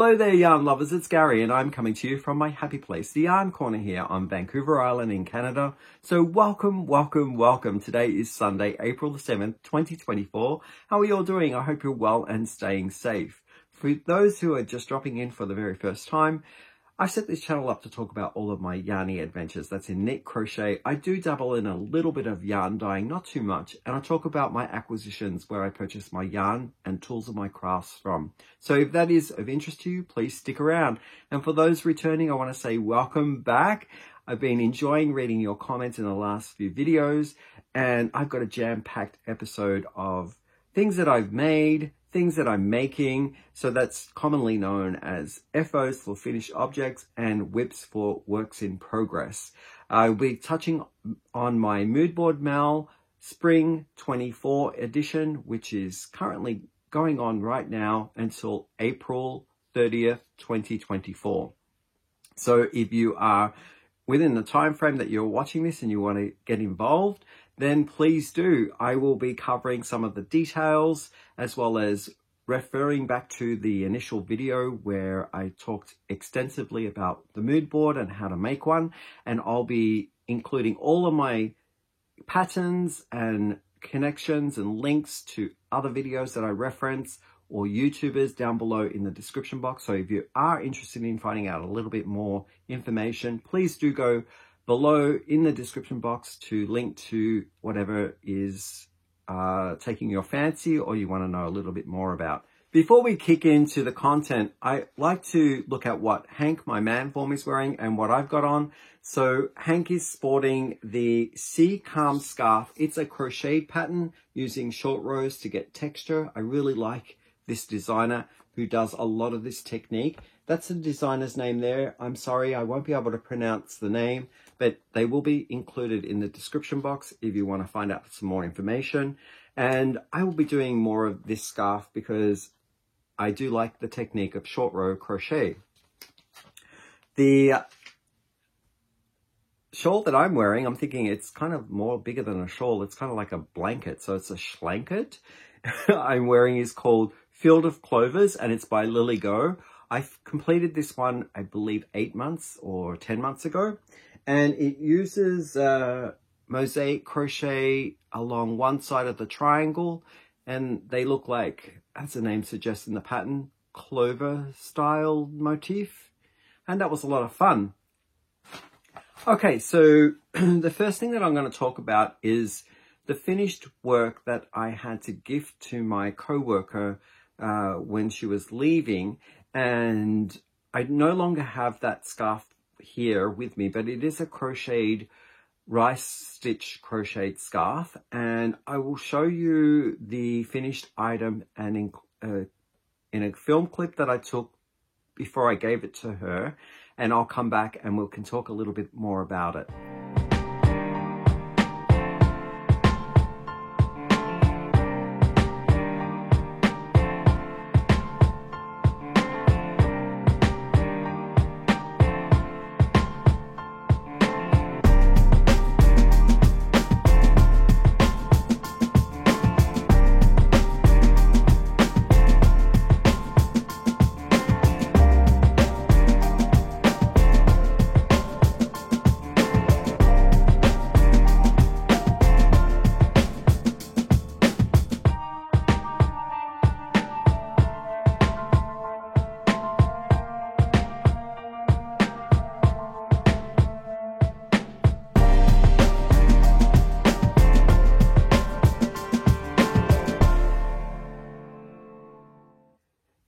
Hello there, yarn lovers, it's Gary and I'm coming to you from my happy place, the Yarn Corner here on Vancouver Island in Canada. So welcome, welcome, welcome. Today is Sunday, April the 7th, 2024. How are you all doing? I hope you're well and staying safe. For those who are just dropping in for the very first time, I set this channel up to talk about all of my yarny adventures. That's in knit, crochet. I do dabble in a little bit of yarn dyeing, not too much. And I talk about my acquisitions where I purchase my yarn and tools of my crafts from. So if that is of interest to you, please stick around. And for those returning, I want to say welcome back. I've been enjoying reading your comments in the last few videos. And I've got a jam-packed episode of things that I've made, things that I'm making. So that's commonly known as FOs for finished objects and WIPs for works in progress. I'll be touching on my mood board Mal Spring 24 edition, which is currently going on right now until April 30th, 2024. So if you are within the time frame that you're watching this and you want to get involved, then please do. I will be covering some of the details as well as referring back to the initial video where I talked extensively about the mood board and how to make one. And I'll be including all of my patterns and connections and links to other videos that I reference or YouTubers down below in the description box. So if you are interested in finding out a little bit more information, please do go below in the description box to link to whatever is taking your fancy or you want to know a little bit more about. Before we kick into the content, I like to look at what Hank, my man form, is wearing and what I've got on. So Hank is sporting the Sea Calm scarf. It's a crocheted pattern using short rows to get texture. I really like this designer who does a lot of this technique. That's the designer's name there. I'm sorry, I won't be able to pronounce the name, but they will be included in the description box if you want to find out some more information. And I will be doing more of this scarf because I do like the technique of short row crochet. The shawl that I'm wearing, I'm thinking it's kind of more bigger than a shawl. It's kind of like a blanket, so it's a schlanket. I'm wearing is called Field of Clovers and it's by Lily Go. I completed this one, I believe 8 months or 10 months ago. And it uses mosaic crochet along one side of the triangle. And they look like, as the name suggests in the pattern, clover style motif. And that was a lot of fun. Okay, so the first thing that I'm going to talk about is the finished work that I had to gift to my co-worker when she was leaving. And I no longer have that scarf here with me, but it is a crocheted rice stitch crocheted scarf. And I will show you the finished item and in a film clip that I took before I gave it to her. And I'll come back and we can talk a little bit more about it.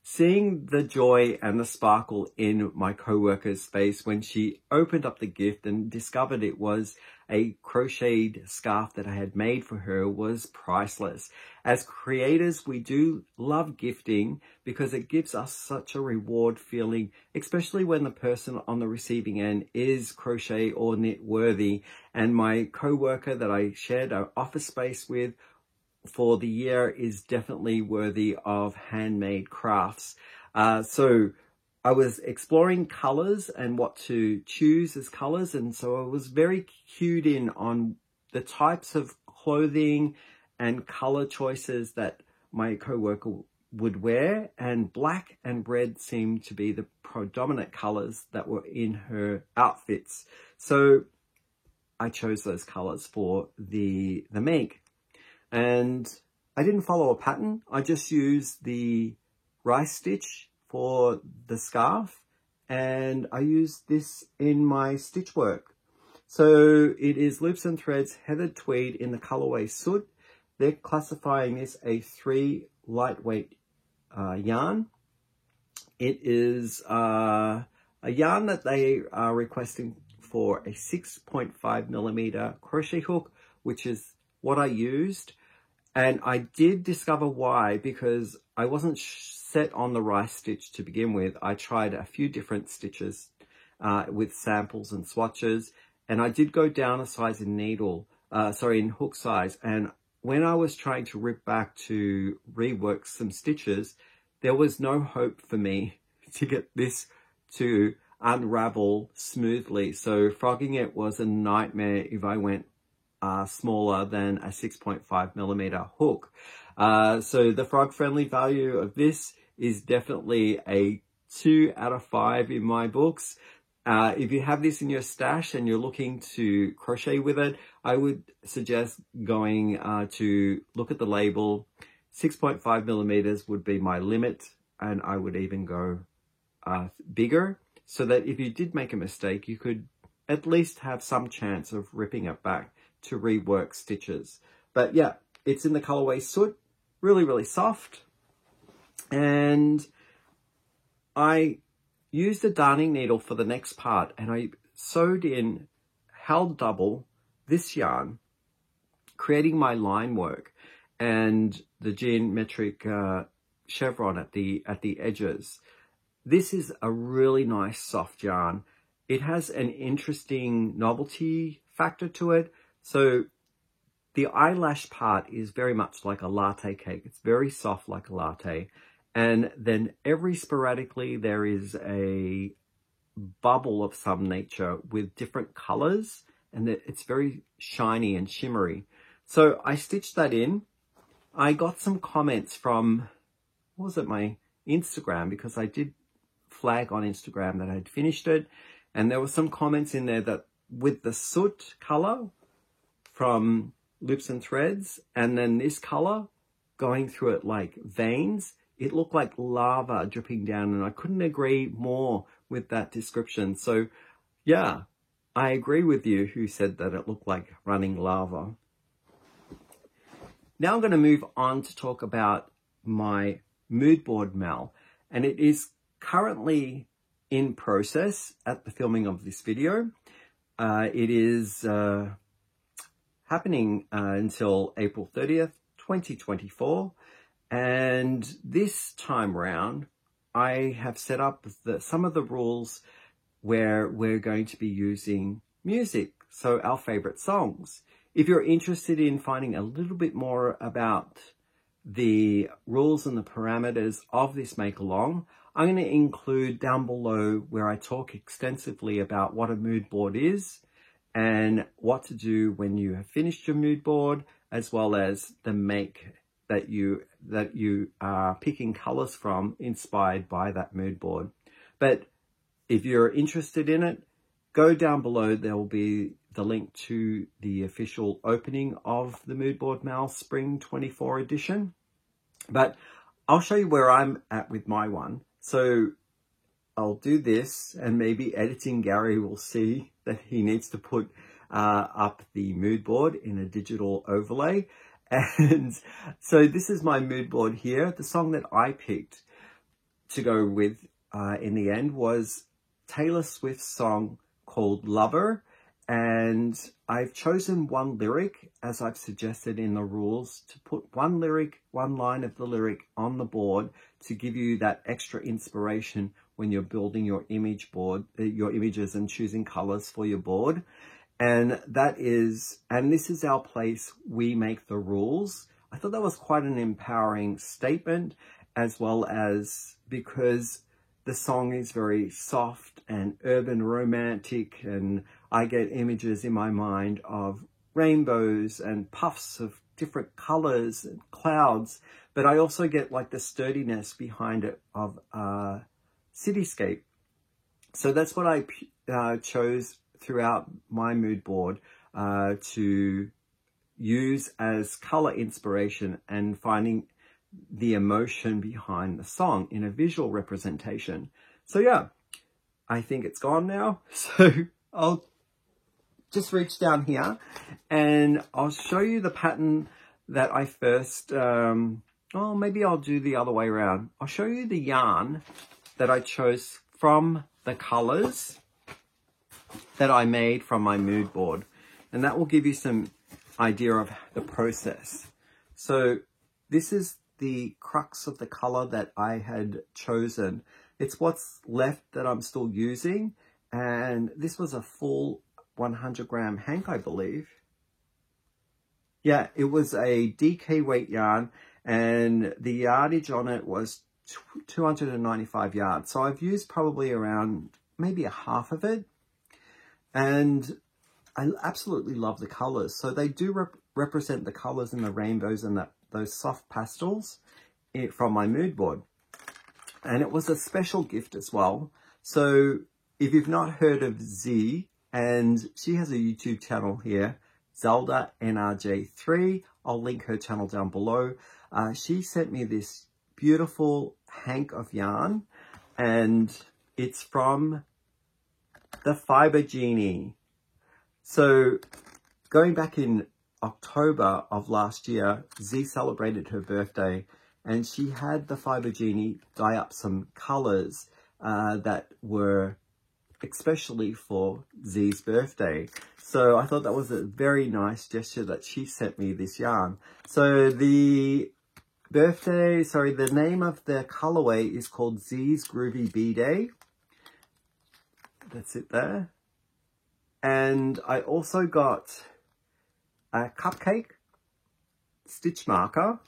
Seeing the joy and the sparkle in my co-worker's face when she opened up the gift and discovered it was a crocheted scarf that I had made for her was priceless. As creators, we do love gifting because it gives us such a reward feeling, especially when the person on the receiving end is crochet or knit worthy. And my co-worker that I shared an office space with for the year is definitely worthy of handmade crafts. So I was exploring colors and what to choose as colors. And so I was very cued in on the types of clothing and color choices that my co-worker would wear, and black and red seemed to be the predominant colors that were in her outfits. So I chose those colors for the make. And I didn't follow a pattern. I just used the rice stitch for the scarf, and I used this in my stitch work. So it is Loops and Threads Heathered Tweed in the colorway Soot. They're classifying this a 3 lightweight yarn. It is a yarn that they are requesting for a 6.5mm crochet hook, which is what I used. And I did discover why, because I wasn't set on the rice stitch to begin with. I tried a few different stitches with samples and swatches, and I did go down a size in in hook size. And when I was trying to rip back to rework some stitches, there was no hope for me to get this to unravel smoothly. So frogging it was a nightmare if I went smaller than a 6.5mm hook. So the frog friendly value of this is definitely a 2 out of 5 in my books. If you have this in your stash and you're looking to crochet with it, I would suggest going to look at the label. 6.5mm would be my limit, and I would even go bigger, so that if you did make a mistake, you could at least have some chance of ripping it back to rework stitches. But yeah, it's in the colorway Soot, really, really soft. And I used a darning needle for the next part, and I sewed in held double this yarn, creating my line work and the geometric chevron at the edges. This is a really nice soft yarn. It has an interesting novelty factor to it. So the eyelash part is very much like a latte cake. It's very soft like a latte. And then every sporadically there is a bubble of some nature with different colors, and it's very shiny and shimmery. So I stitched that in. I got some comments from, what was it, my Instagram, because I did flag on Instagram that I had finished it. And there were some comments in there that with the Soot color from Loops and Threads, and then this color going through it like veins, it looked like lava dripping down, and I couldn't agree more with that description. So yeah, I agree with you who said that it looked like running lava. Now I'm going to move on to talk about my mood board mal, and it is currently in process at the filming of this video. It is happening until April 30th, 2024. And this time round, I have set up some of the rules where we're going to be using music, so our favorite songs. If you're interested in finding a little bit more about the rules and the parameters of this make along, I'm going to include down below where I talk extensively about what a mood board is and what to do when you have finished your mood board, as well as the make that you are picking colors from inspired by that mood board. But if you're interested in it, go down below. There will be the link to the official opening of the Mood Board Mal Spring 24 edition. But I'll show you where I'm at with my one. So I'll do this, and maybe Editing Gary will see that he needs to put up the mood board in a digital overlay. And so this is my mood board here. The song that I picked to go with in the end was Taylor Swift's song called Lover. And I've chosen one lyric, as I've suggested in the rules, to put one line of the lyric on the board to give you that extra inspiration when you're building your image board, your images, and choosing colors for your board. And this is our place, we make the rules. I thought that was quite an empowering statement, as well as because the song is very soft and urban romantic, and I get images in my mind of rainbows and puffs of different colors and clouds, but I also get like the sturdiness behind it of a cityscape. So that's what I chose throughout my mood board to use as color inspiration and finding the emotion behind the song in a visual representation. So yeah, I think it's gone now. So I'll just reach down here and I'll show you the pattern that I first, oh, maybe I'll do the other way around. I'll show you the yarn that I chose from the colors that I made from my mood board. And that will give you some idea of the process. So this is the crux of the color that I had chosen. It's what's left that I'm still using. And this was a full 100-gram hank, I believe. Yeah, it was a DK weight yarn and the yardage on it was 295 yards. So I've used probably around maybe a half of it. And I absolutely love the colors. So they do represent the colors and the rainbows and those soft pastels from my mood board. And it was a special gift as well. So if you've not heard of Z, and she has a YouTube channel here, Zelda NRJ3. I'll link her channel down below. She sent me this beautiful hank of yarn, and it's from the Fiber Genie. So going back in October of last year, Z celebrated her birthday, and she had the Fiber Genie dye up some colors that were especially for Z's birthday. So I thought that was a very nice gesture that she sent me this yarn. So the name of the colorway is called Z's Groovy B-Day. That's it there. And I also got a cupcake stitch marker,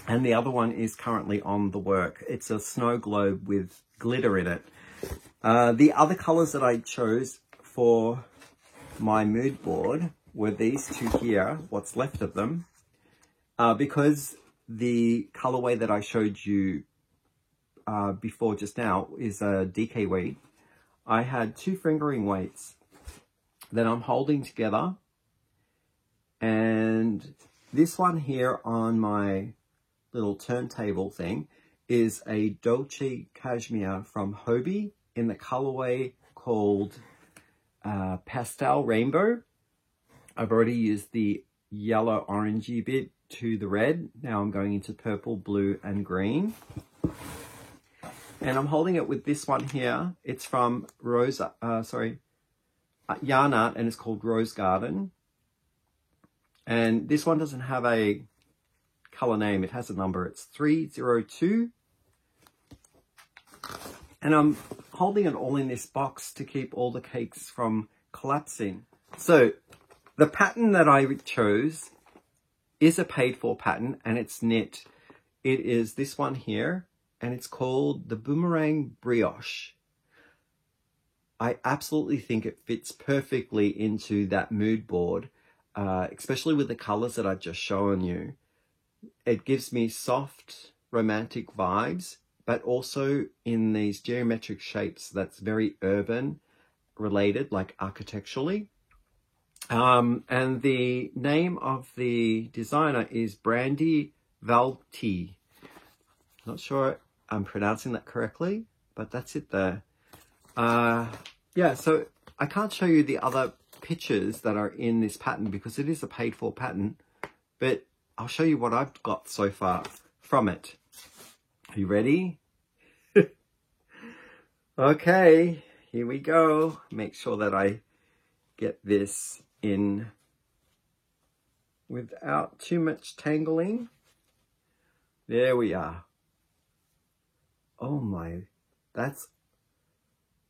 and the other one is currently on the work. It's a snow globe with glitter in it. The other colors that I chose for my mood board were these two here, what's left of them. Because the colorway that I showed you before just now is a DK weight, I had two fingering weights that I'm holding together. And this one here on my little turntable thing is a Dolce Cashmere from Hobbii in the colorway called Pastel Rainbow. I've already used the yellow orangey bit to the red. Now I'm going into purple, blue and green. And I'm holding it with this one here. It's from Yarn Art, and it's called Rose Garden. And this one doesn't have a color name. It has a number. It's 302. And I'm holding it all in this box to keep all the cakes from collapsing. So the pattern that I chose is a paid for pattern, and it's knit. It is this one here, and it's called the Boomerang Brioche. I absolutely think it fits perfectly into that mood board, especially with the colors that I've just shown you. It gives me soft, romantic vibes, but also in these geometric shapes that's very urban related, like architecturally. And the name of the designer is Brandy Valti. Not sure I'm pronouncing that correctly, but that's it there. Yeah, so I can't show you the other pictures that are in this pattern because it is a paid for pattern, but I'll show you what I've got so far from it. Are you ready? Okay, here we go. Make sure that I get this in without too much tangling. There we are. Oh my,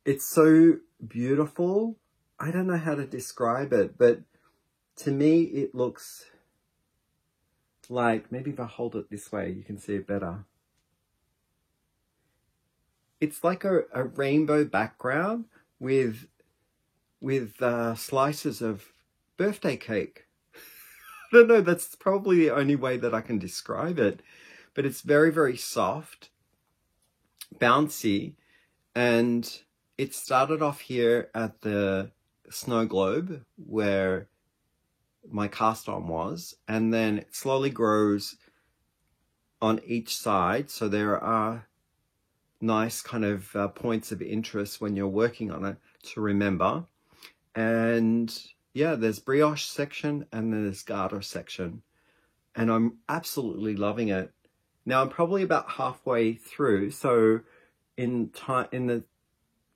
it's so beautiful. I don't know how to describe it, but to me it looks like, maybe if I hold it this way, you can see it better. It's like a rainbow background with slices of birthday cake. don't know, that's probably the only way that I can describe it. But it's very, very soft, bouncy, and it started off here at the snow globe where my cast on was, and then it slowly grows on each side. So there are nice kind of points of interest when you're working on it to remember. And yeah, there's brioche section and then there's garter section, and I'm absolutely loving it. Now I'm probably about halfway through, so in the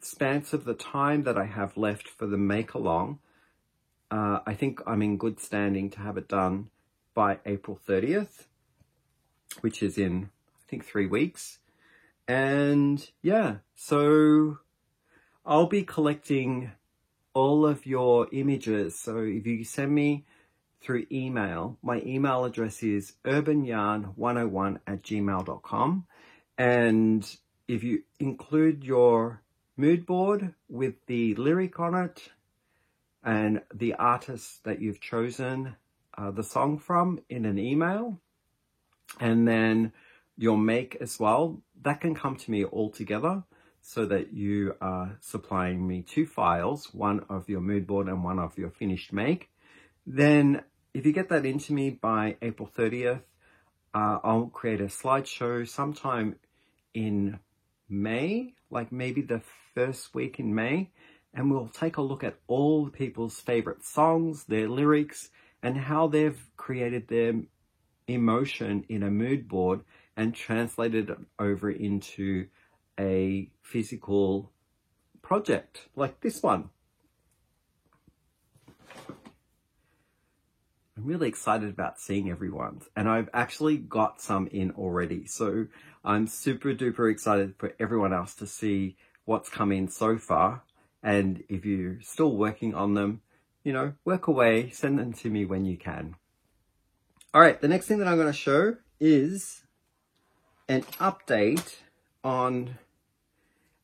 span of the time that I have left for the make along, I think I'm in good standing to have it done by April 30th, which is in, I think, 3 weeks. And yeah, so I'll be collecting all of your images. So if you send me through email, my email address is urbanyarn101@gmail.com. And if you include your mood board with the lyric on it and the artist that you've chosen the song from in an email, and then your make as well, that can come to me all together, so that you are supplying me 2 files, one of your mood board and one of your finished make. Then if you get that into me by April 30th, I'll create a slideshow sometime in May, like maybe the first week in May, and we'll take a look at all the people's favorite songs, their lyrics, and how they've created their emotion in a mood board and translated it over into a physical project like this one. I'm really excited about seeing everyone's, and I've actually got some in already, so I'm super duper excited for everyone else to see what's come in so far. And if you're still working on them, you know, work away, send them to me when you can. All right, the next thing that I'm going to show is an update on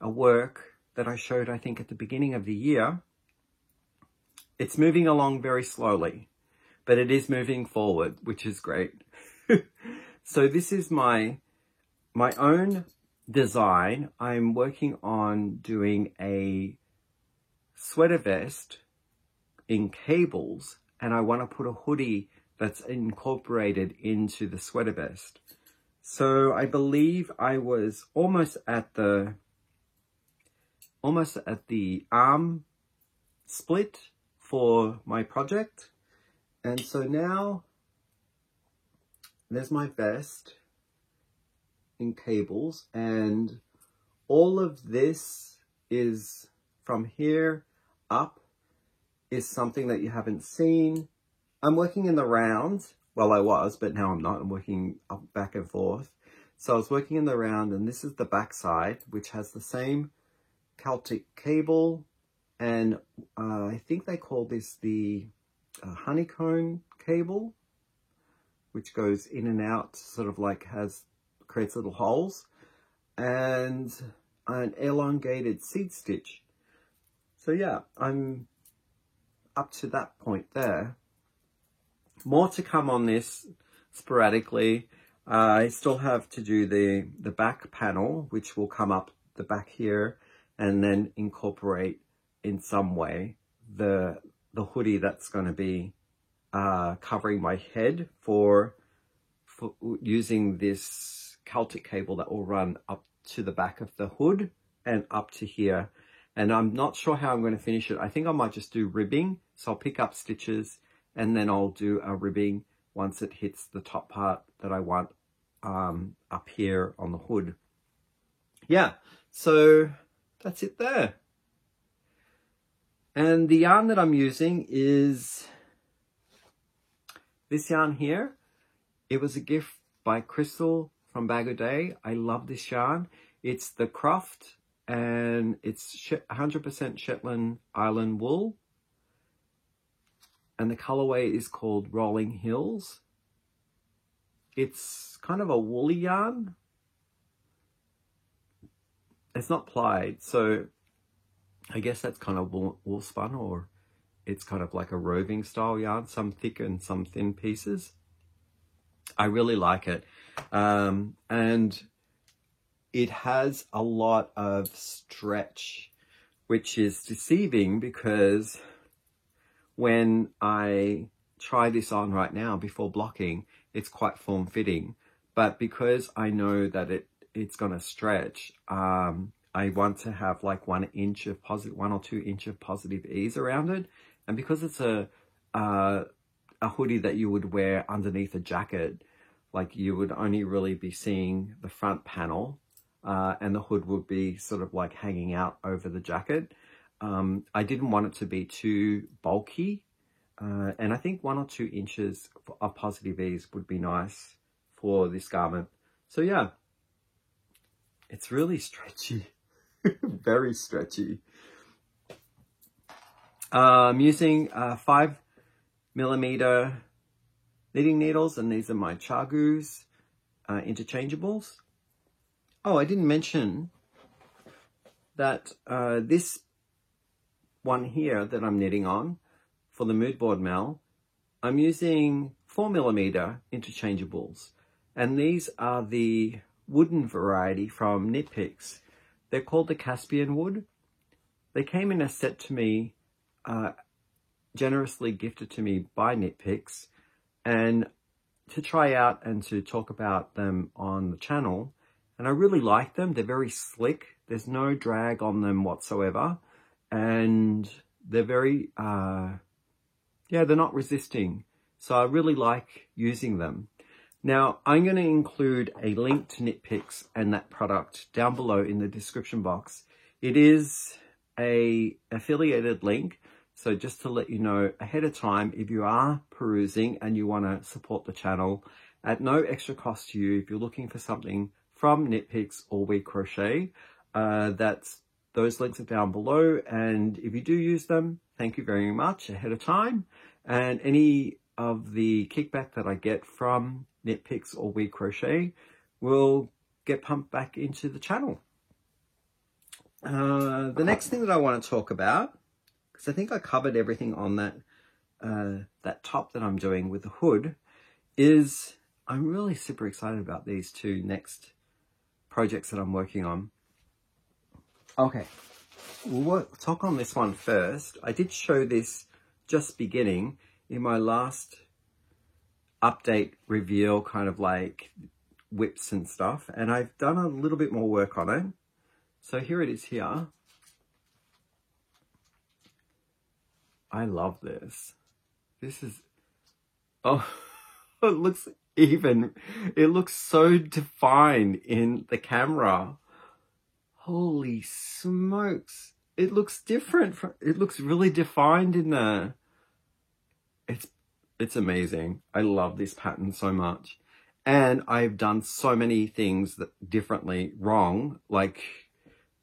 a work that I showed, I think, at the beginning of the year. It's moving along very slowly, but it is moving forward, which is great. So this is my own design. I'm working on doing a sweater vest in cables, and I want to put a hoodie that's incorporated into the sweater vest. So I believe I was almost at the arm split for my project. And so now there's my vest in cables, and all of this is from here up is something that you haven't seen. I'm working in the round. Well, I was, but now I'm not. I'm working up, back and forth. So I was working in the round, and this is the back side, which has the same Celtic cable. And I think they call this the honeycomb cable, which goes in and out, sort of like creates little holes, and an elongated seed stitch. So yeah, I'm up to that point there. More to come on this sporadically. I still have to do the back panel, which will come up the back here, and then incorporate in some way the hoodie that's going to be covering my head for using this Celtic cable that will run up to the back of the hood and up to here. And I'm not sure how I'm going to finish it. I think I might just do ribbing. So I'll pick up stitches and then I'll do a ribbing once it hits the top part that I want up here on the hood. Yeah, so that's it there. And the yarn that I'm using is this yarn here. It was a gift by Crystal from Bag O' Day. I love this yarn. It's the Croft, and it's 100% Shetland Island wool. And the colorway is called Rolling Hills. It's kind of a woolly yarn. It's not plied, so I guess that's kind of wool spun, or it's kind of like a roving style yarn, some thick and some thin pieces. I really like it. And it has a lot of stretch, which is deceiving because when I try this on right now before blocking, it's quite form-fitting. But because I know that it's going to stretch, I want to have like 1 or 2 inch of positive ease around it. And because it's a hoodie that you would wear underneath a jacket, like you would only really be seeing the front panel, and the hood would be sort of like hanging out over the jacket. I didn't want it to be too bulky, and I think 1 or 2 inches of positive ease would be nice for this garment. So yeah, it's really stretchy, very stretchy. I'm using 5mm knitting needles, and these are my Chagus interchangeables. Oh, I didn't mention that this one here that I'm knitting on for the mood board Mel, I'm using 4mm interchangeables, and these are the wooden variety from Knit Picks. They're called the Caspian wood. They came in a set to me, generously gifted to me by Knit Picks, and to try out and to talk about them on the channel. And I really like them. They're very slick. There's no drag on them whatsoever. And they're very, yeah, they're not resisting. So I really like using them. Now, I'm going to include a link to Knit Picks and that product down below in the description box. It is an affiliated link. So just to let you know ahead of time, if you are perusing and you want to support the channel at no extra cost to you, if you're looking for something from Knit Picks or We Crochet, those links are down below. And if you do use them, thank you very much ahead of time. And any of the kickback that I get from Knit Picks or We Crochet will get pumped back into the channel. The next thing that I want to talk about, because I think I covered everything on that top that I'm doing with the hood, is I'm really super excited about these 2 next projects that I'm working on. Okay, we'll talk on this one first. I did show this just beginning in my last update reveal, kind of like whips and stuff, and I've done a little bit more work on it. So here it is here. I love this. This is, oh, it looks even, it looks so defined in the camera. Holy smokes. It looks different. It looks really defined in there. It's amazing. I love this pattern so much. And I've done so many things that differently wrong, like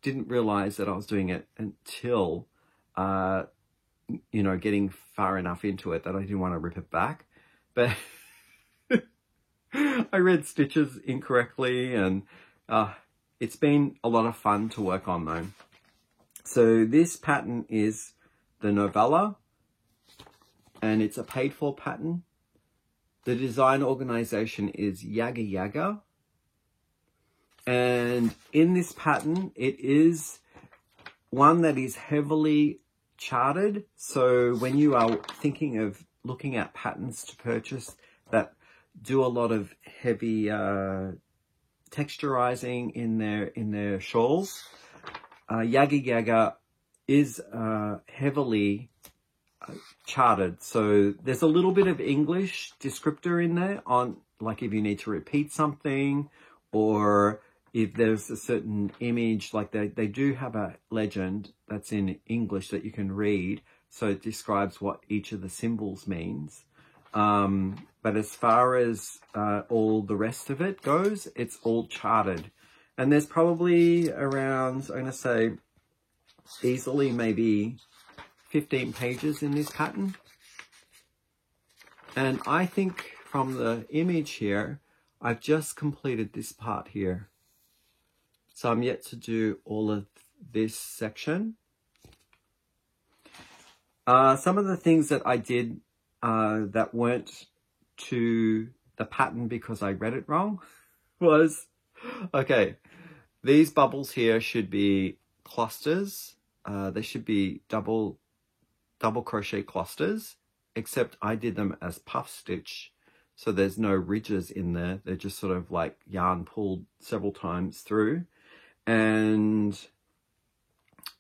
didn't realize that I was doing it until, you know, getting far enough into it that I didn't want to rip it back. But I read stitches incorrectly, and it's been a lot of fun to work on though. So this pattern is the Novella, and it's a paid for pattern. The design organization is Yaga Yaga. And in this pattern, it is one that is heavily charted. So when you are thinking of looking at patterns to purchase that do a lot of heavy texturizing in their shawls, Yaga Yaga is heavily charted. So there's a little bit of English descriptor in there on, like, if you need to repeat something, or if there's a certain image, like they do have a legend that's in English that you can read, so it describes what each of the symbols means. But as far as all the rest of it goes, it's all charted. And there's probably around, I'm going to say, easily maybe 15 pages in this pattern. And I think from the image here, I've just completed this part here. So I'm yet to do all of this section. Some of the things that I did that weren't to the pattern because I read it wrong was, okay, these bubbles here should be clusters. They should be double crochet clusters, except I did them as puff stitch. So there's no ridges in there. They're just sort of like yarn pulled several times through. And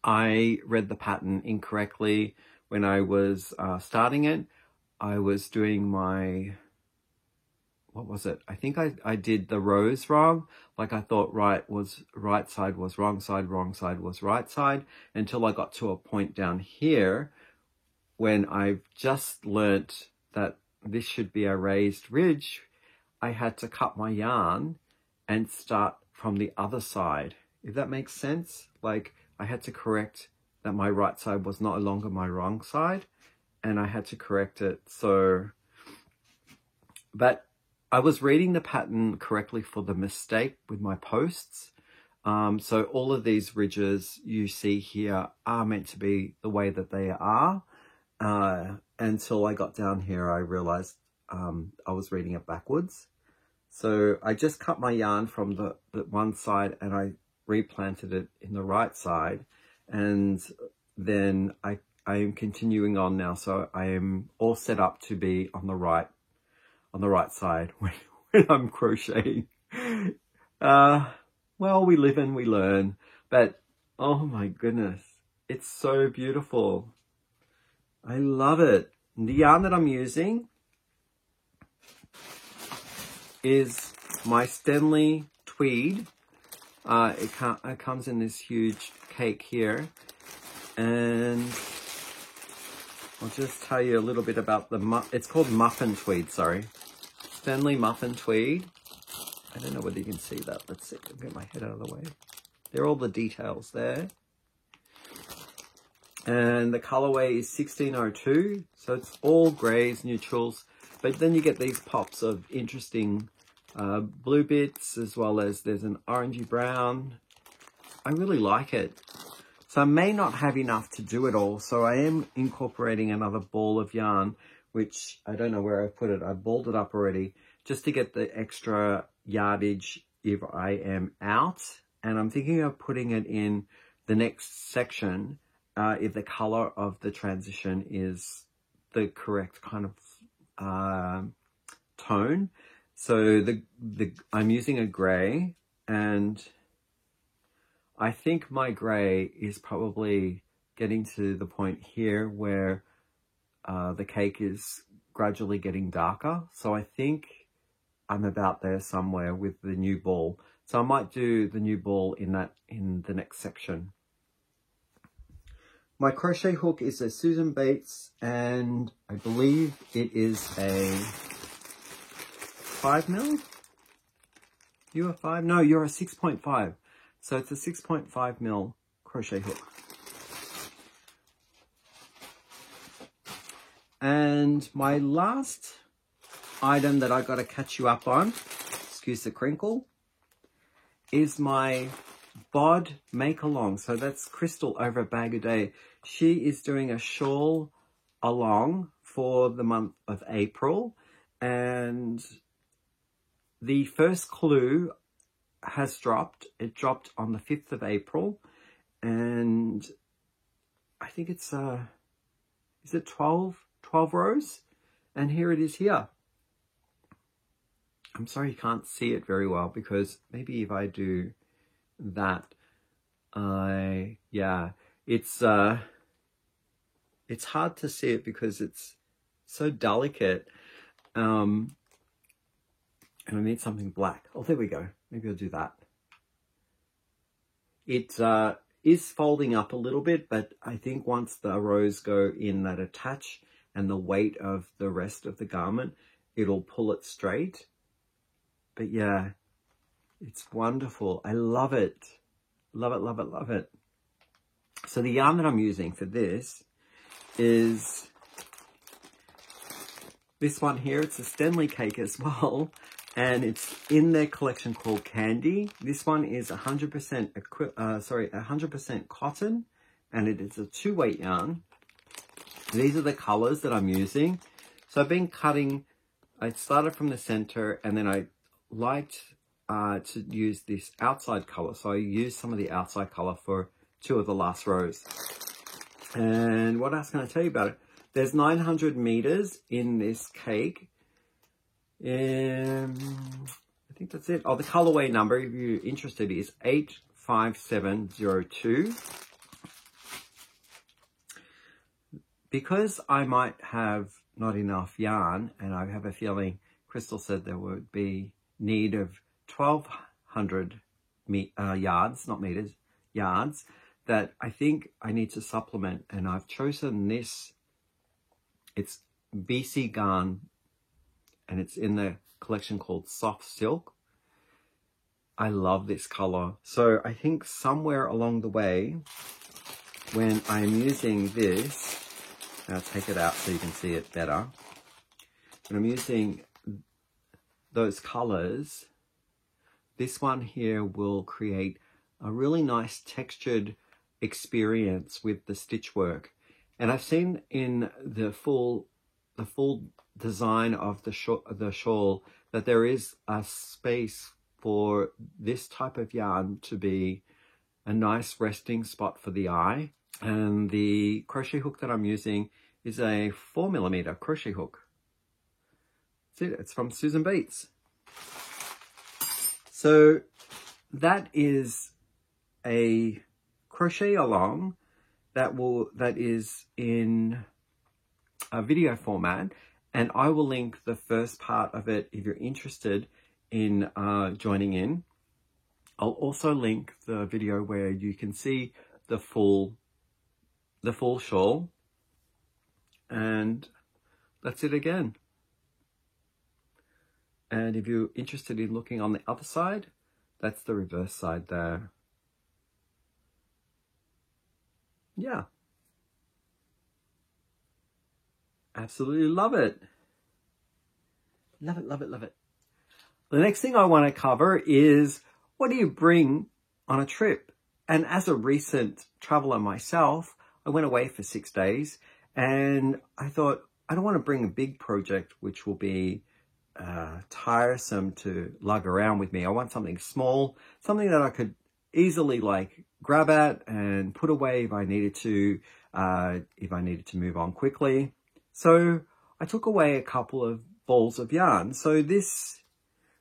I read the pattern incorrectly when I was starting it. I was doing my, what was it? I think I did the rows wrong. Like I thought right side was wrong side was right side, until I got to a point down here when I've just learnt that this should be a raised ridge. I had to cut my yarn and start from the other side, if that makes sense. Like I had to correct that my right side was no longer my wrong side, and I had to correct it. So, but I was reading the pattern correctly for the mistake with my posts. So all of these ridges you see here are meant to be the way that they are. Until I got down here, I realized I was reading it backwards. So I just cut my yarn from the one side and I replanted it in the right side. And then I am continuing on now. So I am all set up to be on the right side when I'm crocheting. Well, we live and we learn, but oh my goodness, it's so beautiful. I love it. The yarn that I'm using is my Stenley Tweed. It comes in this huge cake here. And I'll just tell you a little bit about it's called Muffin Tweed, sorry. Stenley Muffin Tweed. I don't know whether you can see that. Let's see, I'll get my head out of the way. There are all the details there. And the colorway is 1602, so it's all grays, neutrals, but then you get these pops of interesting blue bits, as well as there's an orangey brown. I really like it. So I may not have enough to do it all, so I am incorporating another ball of yarn, which I don't know where I put it. I balled it up already, just to get the extra yardage if I am out. And I'm thinking of putting it in the next section, if the color of the transition is the correct kind of tone. So I'm using a gray, and I think my gray is probably getting to the point here where the cake is gradually getting darker. So I think I'm about there somewhere with the new ball. So I might do the new ball in the next section. My crochet hook is a Susan Bates, and I believe it is a 5mm? You a 5? No, you're a 6.5. So it's a 6.5mm crochet hook. And my last item that I got to catch you up on, excuse the crinkle, is my Bod Make Along. So that's Crystal over at Bag A Day. She is doing a shawl along for the month of April, and the first clue has dropped. It dropped on the 5th of April, and I think it's is it 12 rows? And here it is here. I'm sorry you can't see it very well, because maybe if I do that, yeah, it's hard to see it because it's so delicate, and I need something black. Oh, there we go. Maybe I'll do that. It is folding up a little bit, but I think once the rows go in that attach and the weight of the rest of the garment, it'll pull it straight. But yeah, it's wonderful. I love it. Love it, love it, love it. So the yarn that I'm using for this is this one here. It's a Stenley cake as well, and it's in their collection called Candy. This one is 100% cotton, and it is a 2-weight yarn. These are the colors that I'm using. So I've been cutting, I started from the center, and then I liked to use this outside color. So I used some of the outside color for 2 of the last rows. And what else can I tell you about it? There's 900 meters in this cake. I think that's it. Oh, the colorway number, if you're interested, is 85702. Because I might have not enough yarn, and I have a feeling Crystal said there would be need of 1,200 yards, not meters, yards, that I think I need to supplement. And I've chosen this. It's BC Garn, and it's in the collection called Soft Silk. I love this color. So I think somewhere along the way, when I'm using this, I'll take it out so you can see it better. When I'm using those colors, this one here will create a really nice textured experience with the stitch work. And I've seen in the full design of the shawl that there is a space for this type of yarn to be a nice resting spot for the eye. And the crochet hook that I'm using is a 4mm crochet hook. That's it. It's from Susan Beats. So that is a crochet along that is in a video format, and I will link the first part of it if you're interested in joining in. I'll also link the video where you can see the full shawl, and that's it again. And if you're interested in looking on the other side, that's the reverse side there. Yeah. Absolutely love it. Love it, love it, love it. The next thing I want to cover is, what do you bring on a trip? And as a recent traveler myself, I went away for 6 days, and I thought, I don't want to bring a big project which will be tiresome to lug around with me. I want something small, something that I could easily like grab at and put away if I needed to move on quickly. So I took away a couple of balls of yarn. So this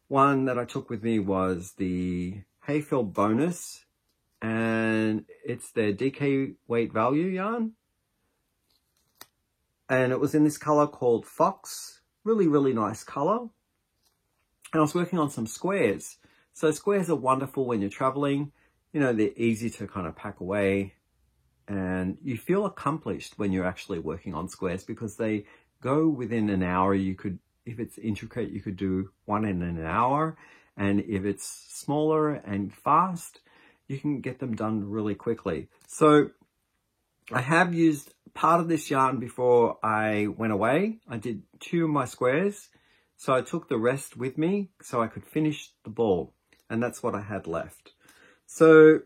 one that I took with me was the Hayfield Bonus, and it's their DK weight value yarn. And it was in this color called Fox. Really, really nice color. And I was working on some squares. So squares are wonderful when you're traveling. You know, they're easy to kind of pack away. And you feel accomplished when you're actually working on squares because they go within an hour. You could, if it's intricate, you could do one in an hour. And if it's smaller and fast, you can get them done really quickly. So I have used part of this yarn before I went away. I did 2 of my squares. So I took the rest with me so I could finish the ball. And that's what I had left. So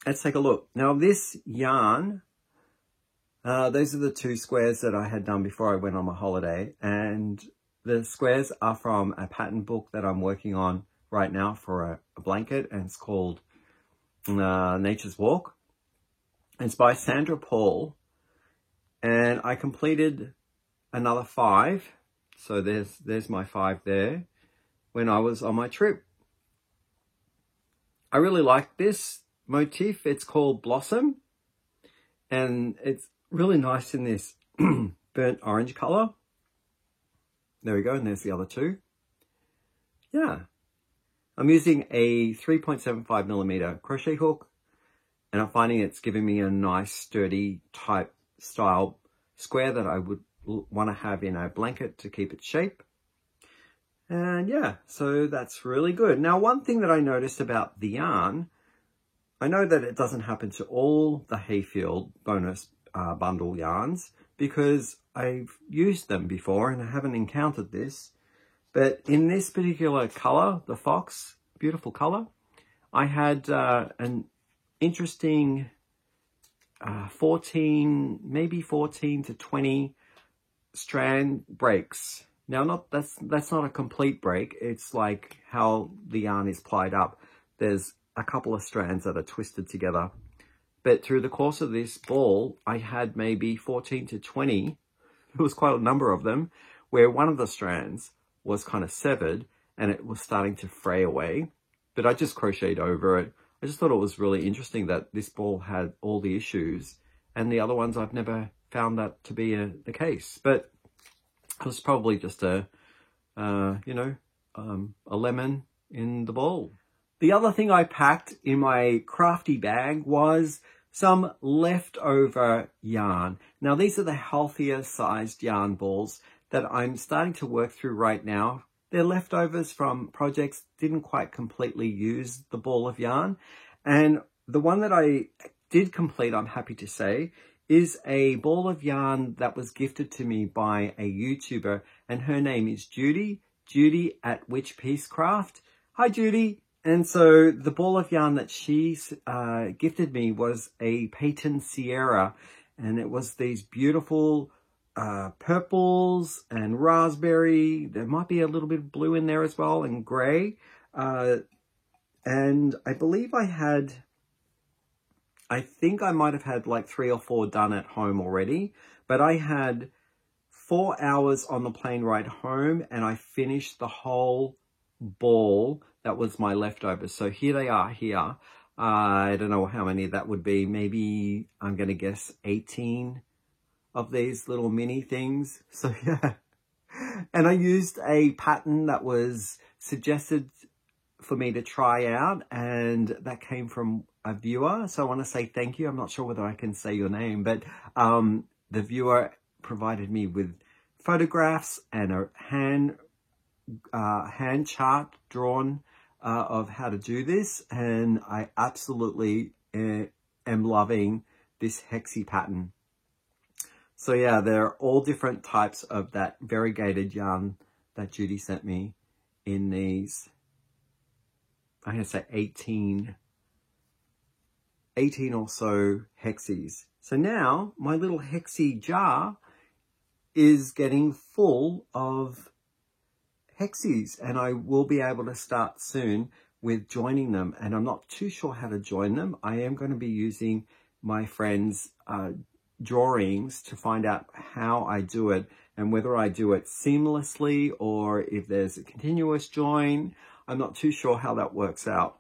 let's take a look. Now this yarn, those are the 2 squares that I had done before I went on my holiday. And the squares are from a pattern book that I'm working on right now for a blanket. And it's called Nature's Walk. It's by Sandra Paul. And I completed another 5. So there's my 5 there when I was on my trip. I really like this motif. It's called Blossom, and it's really nice in this burnt orange color. There we go, and there's the other 2. Yeah. I'm using a 3.75mm crochet hook, and I'm finding it's giving me a nice sturdy type style square that I would want to have in a blanket to keep its shape. And yeah, so that's really good. Now, one thing that I noticed about the yarn, I know that it doesn't happen to all the Hayfield Bonus bundle yarns because I've used them before and I haven't encountered this. But in this particular color, the Fox, beautiful color, I had an interesting 14, maybe 14 to 20 strand breaks. Now, that's not a complete break. It's like how the yarn is plied up. There's a couple of strands that are twisted together. But through the course of this ball, I had maybe 14 to 20. It was quite a number of them, where one of the strands was kind of severed and it was starting to fray away. But I just crocheted over it. I just thought it was really interesting that this ball had all the issues, and the other ones I've never found that to be the case. But it was probably just a lemon in the ball. The other thing I packed in my crafty bag was some leftover yarn. Now, these are the healthier sized yarn balls that I'm starting to work through right now. They're leftovers from projects, didn't quite completely use the ball of yarn. And the one that I did complete, I'm happy to say, is a ball of yarn that was gifted to me by a YouTuber, and her name is Judy at Witch Piece Craft. Hi, Judy. And so the ball of yarn that she gifted me was a Peyton Sierra, and it was these beautiful purples and raspberry. There might be a little bit of blue in there as well, and grey. And I believe I think I might have had like 3 or 4 done at home already, but I had 4 hours on the plane ride home and I finished the whole ball that was my leftovers. So here they are here. I don't know how many that would be. Maybe I'm going to guess 18 of these little mini things. So yeah. And I used a pattern that was suggested for me to try out, and that came from a viewer. So I want to say thank you. I'm not sure whether I can say your name, but the viewer provided me with photographs and a hand chart drawn of how to do this, and I absolutely am loving this hexie pattern. So yeah, there are all different types of that variegated yarn that Judy sent me in these, I'm going to say 18 or so hexies. So now my little hexie jar is getting full of hexies, and I will be able to start soon with joining them. And I'm not too sure how to join them. I am going to be using my friend's drawings to find out how I do it, and whether I do it seamlessly or if there's a continuous join. I'm not too sure how that works out.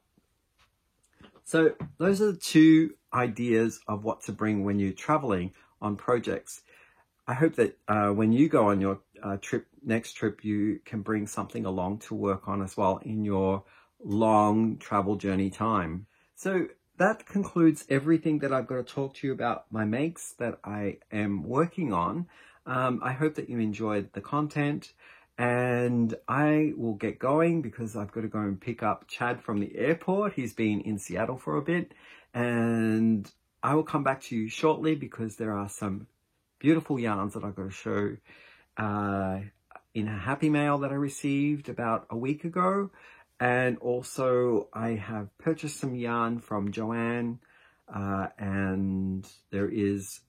So those are the 2 ideas of what to bring when you're traveling on projects. I hope that when you go on your next trip, you can bring something along to work on as well in your long travel journey time. So that concludes everything that I've got to talk to you about my makes that I am working on. I hope that you enjoyed the content, and I will get going because I've got to go and pick up Chad from the airport. He's been in Seattle for a bit, and I will come back to you shortly because there are some beautiful yarns that I've got to show in a happy mail that I received about a week ago. And also I have purchased some yarn from Joanne, and there is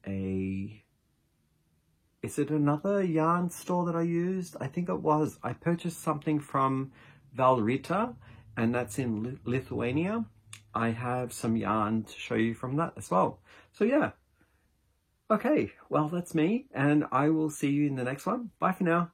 is it another yarn store that I used? I think it was. I purchased something from Valrita, and that's in Lithuania. I have some yarn to show you from that as well. So yeah. Okay, well, that's me, and I will see you in the next one. Bye for now.